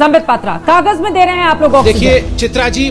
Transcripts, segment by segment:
संबित पात्रा, कागज में दे रहे हैं आप लोग ऑक्सीजन। देखिए चित्रा जी,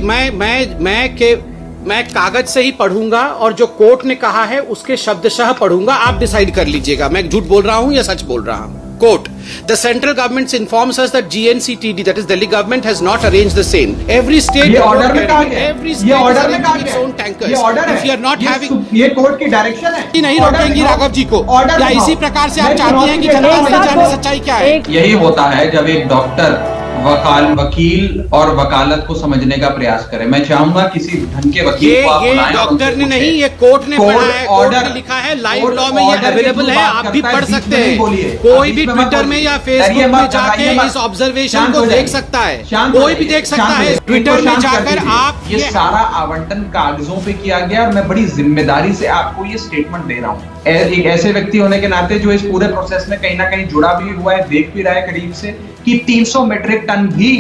मैं कागज से ही पढ़ूंगा और जो कोर्ट ने कहा है उसके शब्दशः पढ़ूंगा। आप डिसाइड कर लीजिएगा मैं झूठ बोल रहा हूं या सच बोल रहा हूं। Quote, the central government informs us that GNCTD, that is Delhi government, has not arranged the same. Every state, every state is arranging its own tankers. If you are not having, ये court की direction है, नहीं रोकेंगी राघव जी को। क्या इसी प्रकार से आप चाहती हैं कि जनता नहीं जाने सच्चाई क्या है? यही होता है जब एक डॉक्टर वकील और वकालत को समझने का प्रयास करे। मैं चाहूंगा किसी ढंग के वकील को आप ये डॉक्टर ने नहीं, ये कोर्ट ने पढ़ा है, कोर्ट ने लिखा है, लाइव लॉ में ये अवेलेबल है, आप भी पढ़ सकते हैं। कोई भी ट्विटर में या फेसबुक में जाके इस ऑब्जर्वेशन को देख सकता है, कोई भी देख सकता है ट्विटर में जाकर। आप ये सारा आवंटन कागजों पे किया गया और मैं बड़ी जिम्मेदारी से आपको ये स्टेटमेंट दे रहा हूँ, एक ऐसे व्यक्ति होने के नाते जो इस पूरे प्रोसेस में कहीं ना कहीं जुड़ा भी हुआ है, देख भी रहा है करीब से, कि 300 मीट्रिक टन भी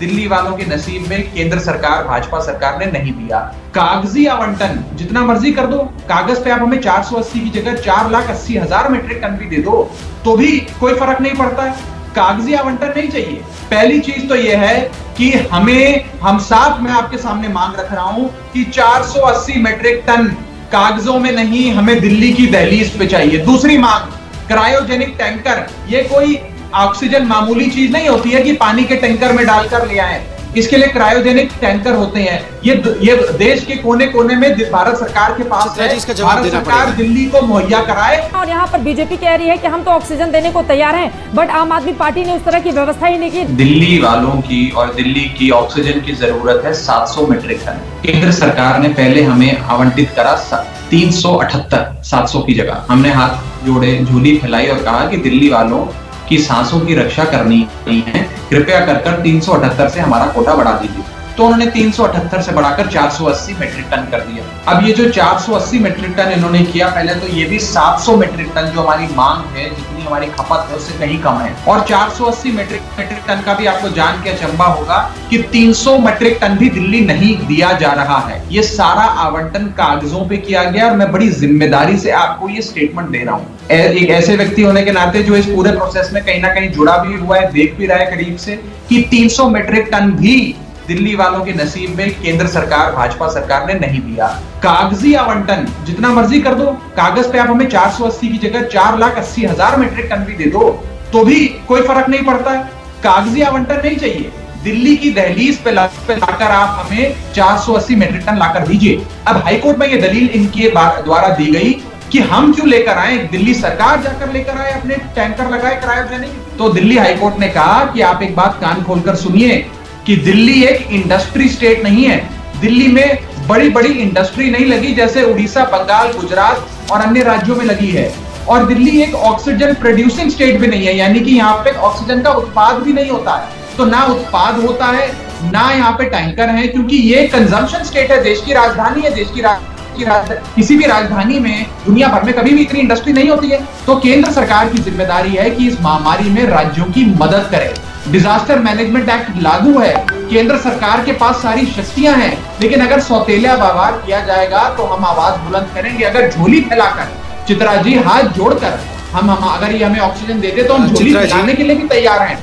दिल्ली वालों के नसीब में केंद्र सरकार, भाजपा सरकार ने नहीं दिया। कागजी आवंटन जितना मर्जी कर दो, कागज पे आप हमें 480 की जगह 4,80,000 मीट्रिक टन भी दे दो तो भी कोई फर्क नहीं पड़ता है। कागजी आवंटन नहीं चाहिए। पहली चीज तो यह है कि हम साफ, मैं आपके सामने मांग रख रहा हूं कि 480 मीट्रिक टन कागजों में नहीं, हमें दिल्ली की दहलीज पे चाहिए। दूसरी मांग, क्रायोजेनिक टैंकर। ये कोई ऑक्सीजन मामूली चीज नहीं होती है कि पानी के टैंकर में डालकर ले आए, इसके लिए क्रायोजेनिक टैंकर होते हैं। ये देश के कोने कोने में भारत सरकार के पास है, भारत सरकार दिल्ली को मुहैया कराए। और यहाँ पर बीजेपी कह रही है कि हम तो ऑक्सीजन देने को तैयार हैं, बट आम आदमी पार्टी ने उस तरह की व्यवस्था ही नहीं की। दिल्ली वालों की और दिल्ली की ऑक्सीजन की जरूरत है 700 मीट्रिक टन। केंद्र सरकार ने पहले हमें आवंटित करा 378, 700 की जगह। हमने हाथ जोड़े, झोली फैलाई और कहा कि दिल्ली वालों की सांसों की रक्षा करनी है, कृपया कर 378 से हमारा कोटा बढ़ा दीजिए। तो उन्होंने 378 से बढ़ाकर 480 मीट्रिक टन कर दिया। अब ये जो 480 मीट्रिक टन इन्होंने किया, पहले तो ये भी 700 मीट्रिक टन जो हमारी मांग है, जितनी हमारी खपत है उससे कहीं कम है। और 480 मीट्रिक टन का भी आपको जान के अचंभा होगा कि 300 मीट्रिक टन भी दिल्ली नहीं दिया जा रहा है। ये सारा आवंटन कागजों पे किया गया और मैं बड़ी जिम्मेदारी से आपको ये स्टेटमेंट दे रहा हूँ, एक ऐसे व्यक्ति होने के नाते जो इस पूरे प्रोसेस में कहीं ना कहीं जुड़ा भी हुआ है, देख भी रहा है करीब से, कि 300 मीट्रिक टन भी दिल्ली वालों के नसीब में केंद्र सरकार, भाजपा सरकार ने नहीं दिया। कागजी आवंटन जितना मर्जी कर दो, कागज पे आप हमें 480 की जगह 4,80,000 मीट्रिक टन भी दे दो तो भी कोई फर्क नहीं पड़ता है। कागजी आवंटन नहीं चाहिए। दिल्ली की दहलीज पे लाकर आप हमें 480 मीट्रिक टन लाकर दीजिए। अब हाईकोर्ट में ये दलील इनके द्वारा दी गई कि हम क्यों लेकर आए, दिल्ली सरकार जाकर लेकर आए, अपने टैंकर लगाए क्रायोजेनिक। तो दिल्ली हाईकोर्ट ने कहा कि आप एक बात कान खोलकर सुनिए कि दिल्ली एक इंडस्ट्री स्टेट नहीं है। दिल्ली में बड़ी बड़ी इंडस्ट्री नहीं लगी जैसे उड़ीसा, बंगाल, गुजरात और अन्य राज्यों में लगी है। और दिल्ली एक ऑक्सीजन प्रोड्यूसिंग स्टेट भी नहीं है, यानी कि यहाँ पे ऑक्सीजन का उत्पाद भी नहीं होता है। तो ना उत्पाद होता है, ना यहाँ पे टैंकर है, क्योंकि ये कंजम्पशन स्टेट है, देश की राजधानी है। देश की किसी भी राजधानी में दुनिया भर में कभी भी इतनी इंडस्ट्री नहीं होती है। तो केंद्र सरकार की जिम्मेदारी है कि इस महामारी में राज्यों की मदद करे। डिजास्टर मैनेजमेंट एक्ट लागू है, केंद्र सरकार के पास सारी शक्तियां हैं, लेकिन अगर सौतेला व्यवहार किया जाएगा तो हम आवाज बुलंद करेंगे। अगर झोली फैलाकर, चित्रा जी, हाथ जोड़कर हम अगर ये हमें ऑक्सीजन देते तो हम झोली फैलाने के लिए भी तैयार हैं।